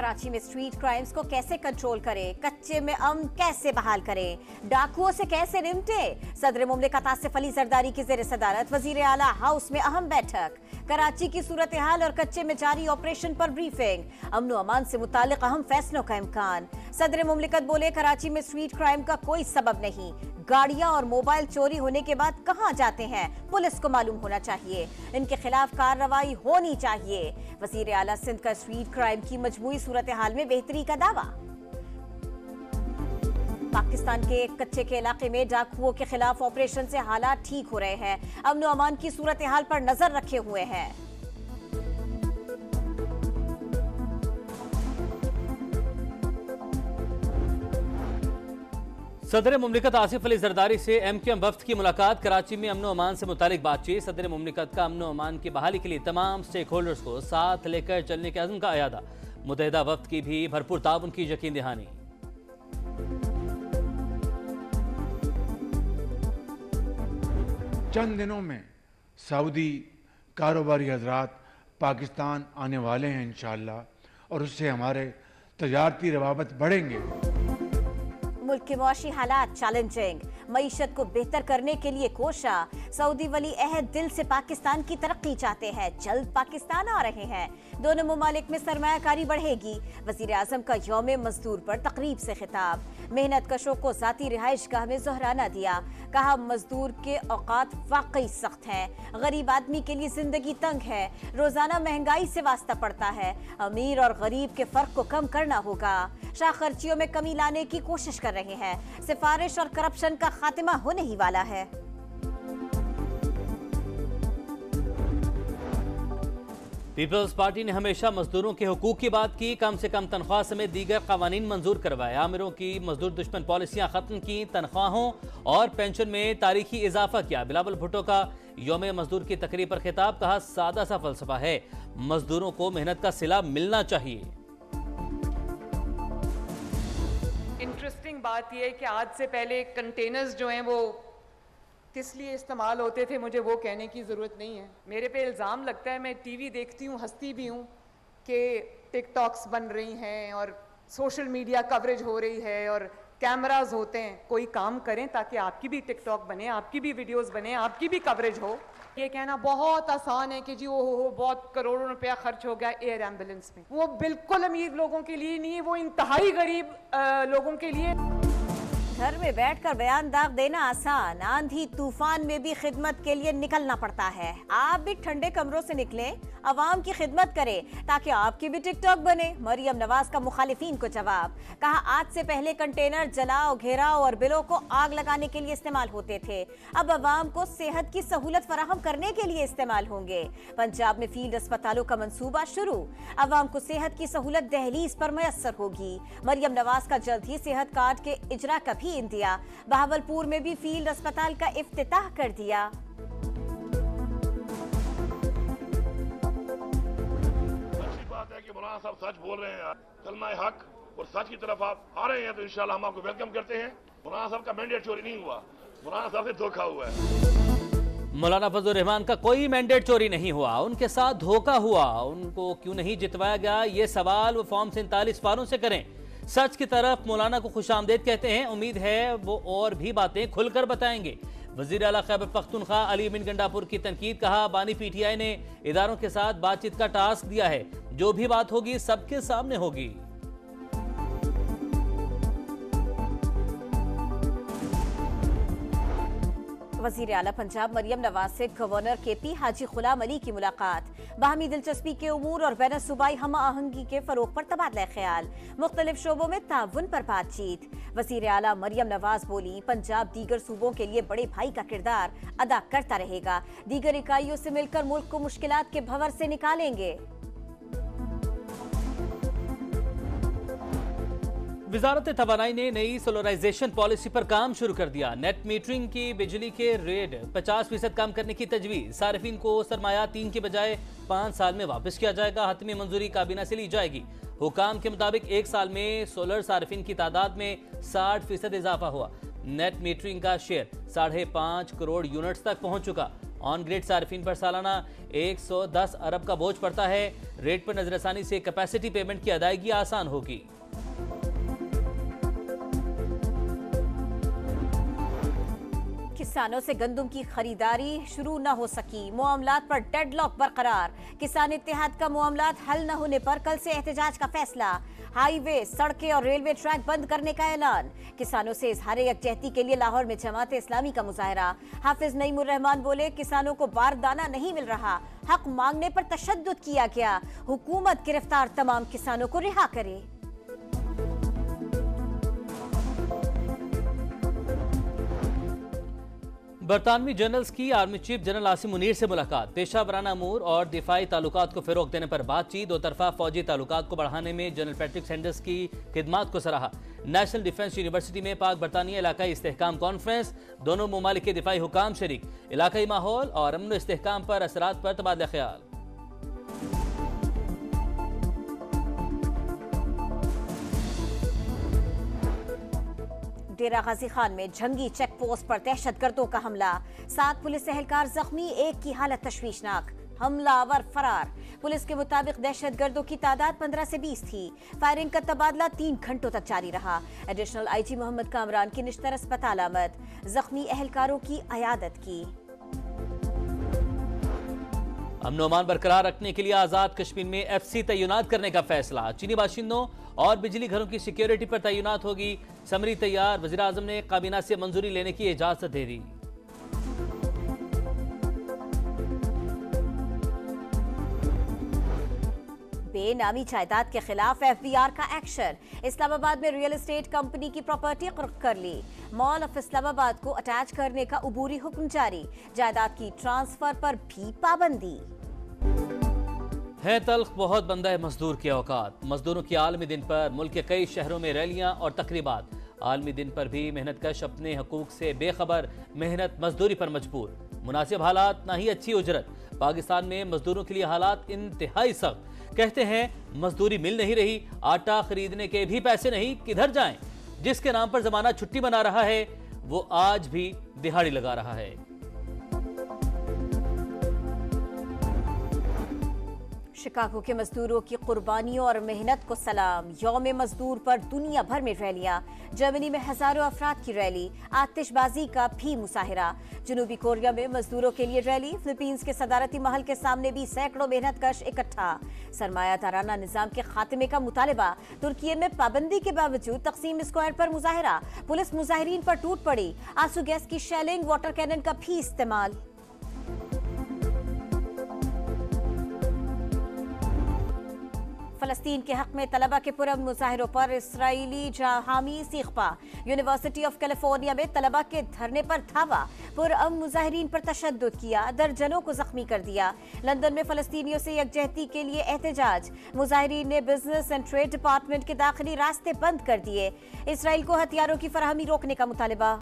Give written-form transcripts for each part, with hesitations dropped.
कराची में street crimes को कैसे कंट्रोल करें, कच्चे में अमन कैसे बहाल करें, डाकुओं से कैसे निपटे। सदर मुमलिकत आसिफ अली जरदारी की जेर सदारत वजीर आला हाउस में अहम बैठक। कराची की सूरत हाल और कच्चे में जारी ऑपरेशन पर ब्रीफिंग। अमन व अमान से मुतालिक अहम फैसलों का इम्कान। सदर मुमलिकत बोले, कराची में स्ट्रीट क्राइम का कोई सबब नहीं। गाड़ियां और मोबाइल चोरी होने के बाद कहां जाते हैं, पुलिस को मालूम होना चाहिए। इनके खिलाफ कार्रवाई होनी चाहिए। वजीर आला सिंध का स्ट्रीट क्राइम की मजमूई सूरत हाल में बेहतरी का दावा। पाकिस्तान के कच्चे के इलाके में डाकुओं के खिलाफ ऑपरेशन से हालात ठीक हो रहे हैं। अमन व अमान की सूरत हाल पर नजर रखे हुए हैं। सदर मुमलिकत आसिफ अली जरदारी से MQM वफ्द की मुलाकात। कराची में अमन अमान से मुतालिक बातचीत। सदर मुमलिकत का अमन अमान की बहाली के लिए तमाम स्टेक होल्डर्स को साथ लेकर चलने के अज़्म का अयादा। मुतहदा वफ्द की भी भरपूर ताउन की यकीन दहानी। चंद दिनों में सऊदी कारोबारी हजरात पाकिस्तान आने वाले हैं इंशाअल्लाह, और उससे हमारे तजारती रवाबत बढ़ेंगे। मुल्क के मुआशी हालात चैलेंजिंग, मईशत को बेहतर करने के लिए कोशा। सऊदी वली अहद दिल से पाकिस्तान की तरक्की चाहते हैं, जल्द पाकिस्तान आ रहे हैं। दोनों ममालिक में सरमायाकारी बढ़ेगी। वजीर आजम का यौम मजदूर पर तकरीब से खिताब। मेहनत कशों को जाती रिहाइश गाह में जोहराना दिया। कहा, मजदूर के औकात वाकई सख्त हैं। गरीब आदमी के लिए जिंदगी तंग है। रोजाना महंगाई से वास्ता पड़ता है। अमीर और गरीब के फर्क को कम करना होगा। शाह खर्चियों में कमी लाने की कोशिश कर रहे हैं। सिफारिश और करप्शन का खात्मा होने ही वाला है। पीपल्स पार्टी ने हमेशा मजदूरों के हुकूक की बात की। कम से कम तनख्वाह समेत दीगर कवानीन मंजूर करवाए। आमिरों की मजदूर दुश्मन पॉलिसियां खत्म की। तनख्वाहों और पेंशन में तारीखी इजाफा किया। बिलावल भुट्टो का यौम मजदूर की तकरीब पर खिताब। कहा, सादा सा फलसफा है, मजदूरों को मेहनत का सिला मिलना चाहिए। इंटरेस्टिंग बात यह है कि आज से पहले कंटेनर्स जो हैं वो किस लिए इस्तेमाल होते थे, मुझे वो कहने की ज़रूरत नहीं है। मेरे पे इल्ज़ाम लगता है, मैं टीवी देखती हूँ, हंसती भी हूँ कि टिकटॉक्स बन रही हैं और सोशल मीडिया कवरेज हो रही है और कैमरास होते हैं। कोई काम करें ताकि आपकी भी टिकटॉक बने, आपकी भी वीडियोस बने, आपकी भी कवरेज हो। ये कहना बहुत आसान है कि जी ओ बहुत करोड़ों रुपया खर्च हो गया एयर एम्बुलेंस में। वो बिल्कुल अमीर लोगों के लिए नहीं है, वो इंतहाई गरीब लोगों के लिए। घर में बैठकर बयान दाग देना आसान, आंधी तूफान में भी खिदमत के लिए निकलना पड़ता है। आप भी ठंडे कमरों से निकलें, अवाम की खिदमत करें ताकि आपकी भी टिकटॉक बने। मरियम नवाज का मुखालिफिन को जवाब। कहा, आज से पहले कंटेनर जलाओ, घेराव और बिलों को आग लगाने के लिए इस्तेमाल होते थे, अब अवाम को सेहत की सहूलत फराहम करने के लिए इस्तेमाल होंगे। पंजाब में फील्ड अस्पतालों का मंसूबा शुरू। अवाम को सेहत की सहूलत दहलीज पर मैसर होगी। मरियम नवाज का जल्द ही सेहत कार्ड के इजरा का भी इंदिया। बहावलपुर में भी फील्ड अस्पताल का इफ्तिताह कर दिया। अच्छी बात है कि मौलाना साहब सच बोल रहे हैं, कलमा हक और सच की तरफ आप आ रहे हैं, तो इंशाल्लाह हम आपको वेलकम करते हैं। मौलाना साहब का मैंडेट चोरी नहीं हुआ, मौलाना साहब से धोखा हुआ है। मौलाना फजल रहमान का कोई मैंडेट चोरी नहीं हुआ, उनके साथ धोखा हुआ। उनको क्यों नहीं जितवाया गया, ये सवाल वो फॉर्म 47 पारों से करें। सच की तरफ मौलाना को खुशामदेद कहते हैं। उम्मीद है वो और भी बातें खुलकर बताएंगे। वजीर आला खैबर पख्तूनख्वा अली अमीन गंडापुर की तनकीद। कहा, बानी PTI ने इदारों के साथ बातचीत का टास्क दिया है, जो भी बात होगी सबके सामने होगी। वजीर आला पंजाब मरियम नवाज से गवर्नर KP हाजी गुलाम अली की मुलाकात। बाहमी दिलचस्पी के उमूर और बैन सूबाई हम आहंगी के फरोग पर तबादला ख्याल। मुख्तलिफ शोबों में ताउन पर बातचीत। वजीर आला मरियम नवाज बोली, पंजाब दीगर सूबों के लिए बड़े भाई का किरदार अदा करता रहेगा। दीगर इकाइयों से मिलकर मुल्क को मुश्किलात के भंवर से निकालेंगे। वजारत तवानाई ने नई सोलराइजेशन पॉलिसी पर काम शुरू कर दिया। नेट मीटरिंग की बिजली के रेट 50% कम करने की तजवीज। सार्फिन को सरमाया 3 के बजाय 5 साल में वापस किया जाएगा। हतमी मंजूरी काबीना से ली जाएगी। हुकाम के मुताबिक 1 साल में सोलर सार्फिन की तादाद में 60% इजाफा हुआ। नेट मीटरिंग का शेयर 5.5 करोड़ यूनिट्स तक पहुंच चुका। ऑन ग्रिड सार्फिन पर सालाना 110 अरब का बोझ पड़ता है। रेट पर नजरसानी से कैपेसिटी पेमेंट की अदायगी आसान होगी। किसानों से गंदम की खरीदारी शुरू न हो सकी, मामलात पर डेडलॉक बरकरार। किसान इत्तेहाद का मामलात हल न होने पर कल से एहतजाज का फैसला। हाईवे, सड़कें और रेलवे ट्रैक बंद करने का ऐलान। किसानों से इजहार यकजहती के लिए लाहौर में जमात इस्लामी का मुजाहरा। हाफिज नईमुर रहमान बोले, किसानों को बारदाना नहीं मिल रहा, हक मांगने पर तशद्दुद किया गया। हुकूमत गिरफ्तार तमाम किसानों को रिहा करे। बरतानवी जनरल्स की army chief general Asim Munir से मुलाकात। पेशावराना अमूर और दिफाई ताल्लुकात को फिरोग देने पर बातचीत। दो तरफा फौजी ताल्लुकात को बढ़ाने में जनरल पैट्रिक सैंडर्स की खिदमात को सराहा। नेशनल डिफेंस यूनिवर्सिटी में पाक बरतानिया इलाकाई इस्तेहकाम कॉन्फ्रेंस। दोनों ममालिक के दिफाई हुकाम शरीक। इलाकाई माहौल और अमन इस्तेहकाम पर असरात पर तबादला ख्याल। डेरा गाजी खान में जंगी चेक पोस्ट पर दहशतगर्दों का हमला। 7 पुलिस एहलकार जख्मी, एक की हालत तशवीशनाक। हमलावर फरार। पुलिस के मुताबिक दहशतगर्दों की तादाद 15 से 20 थी। फायरिंग का तबादला 3 घंटों तक जारी रहा। एडिशनल आईजी मोहम्मद कामरान की निश्तर अस्पताल आमद। जख्मी एहलकारों की अयादत की। अमन अमान बरकरार रखने के लिए आजाद कश्मीर में FC तैनात करने का फैसला। चीनी बाशिंदों और बिजली घरों की सिक्योरिटी पर तैनात होगी। समरी तैयार। वज़ीर आज़म ने काबीना से मंजूरी लेने की इजाजत दे दी। बेनामी जायदाद के खिलाफ FBR का एक्शन। इस्लामाबाद में रियल एस्टेट कंपनी की प्रॉपर्टी कुर्क कर ली। मॉल ऑफ इस्लामाबाद को अटैच करने का उबूरी हुक्म जारी। जायदाद की ट्रांसफर पर भी पाबंदी। है तल्ख बहुत बंदा है मजदूर के औकात। मजदूरों की आलमी दिन पर मुल्क के कई शहरों में रैलियां और तकरीबात। आलमी दिन पर भी मेहनतकश अपने हकूक से बेखबर, मेहनत मजदूरी पर मजबूर। मुनासिब हालात ना ही अच्छी उजरत। पाकिस्तान में मजदूरों के लिए हालात इंतहाई सख्त। कहते हैं मजदूरी मिल नहीं रही, आटा खरीदने के भी पैसे नहीं, किधर जाएं। जिसके नाम पर जमाना छुट्टी मना रहा है वो आज भी दिहाड़ी लगा रहा है। शिकागो के मजदूरों की कुर्बानियों और मेहनत को सलाम। यौम मजदूर पर दुनिया भर में रैलियां। जर्मनी में हजारों अफराद की रैली। आतिशबाजी का भी मुसाहिरा। जनूबी कोरिया में मजदूरों के लिए रैली। फिलीपींस के सदारती महल के सामने भी सैकड़ों मेहनतकश इकट्ठा। सरमायादाराना निजाम के खात्मे का मुतालबा। तुर्की में पाबंदी के बावजूद तकसीम स्क्वायर पर मुजाहिरा। पुलिस मुजाहिरीन पर टूट पड़ी। आंसू गैस की शेलिंग, वाटर कैनन का भी इस्तेमाल। फलस्तीन के हक में तलबा के पुरअमन मुजाहिरों पर इसराइली हामी सीखपा। यूनिवर्सिटी ऑफ कैलिफोर्निया में तलबा के धरने पर धावा। पुरअमन मुजाहिरीन पर तशद्दुद किया, दर्जनों को जख्मी कर दिया। लंदन में फलस्तीनियों से यकजहती के लिए एहतजाज। मुजाहिरीन ने बिजनेस एंड ट्रेड डिपार्टमेंट के दाखिली रास्ते बंद कर दिए। इसराइल को हथियारों की फराहमी रोकने का मुतालबा।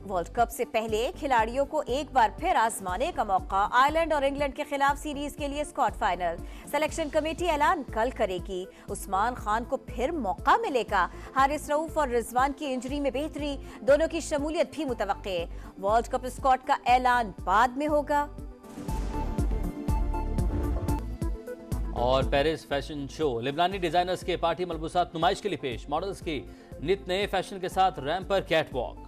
वर्ल्ड कप से पहले खिलाड़ियों को एक बार फिर आजमाने का मौका। आयरलैंड और इंग्लैंड के खिलाफ सीरीज के लिए स्क्वाड फाइनल। सिलेक्शन कमेटी ऐलान कल करेगी। उस्मान खान को फिर मौका मिलेगा। हारिस रऊफ और रिजवान की इंजरी में बेहतरी, दोनों की शमूलियत भी मुतवक्के। वर्ल्ड कप स्क्वाड का ऐलान बाद में होगा। और पेरिस फैशन शो, लेबनानी डिजाइनर्स के पार्टी मलबूसात नुमाइश के लिए पेश। मॉडल्स की नित नए फैशन के साथ रैंप पर कैटवॉक।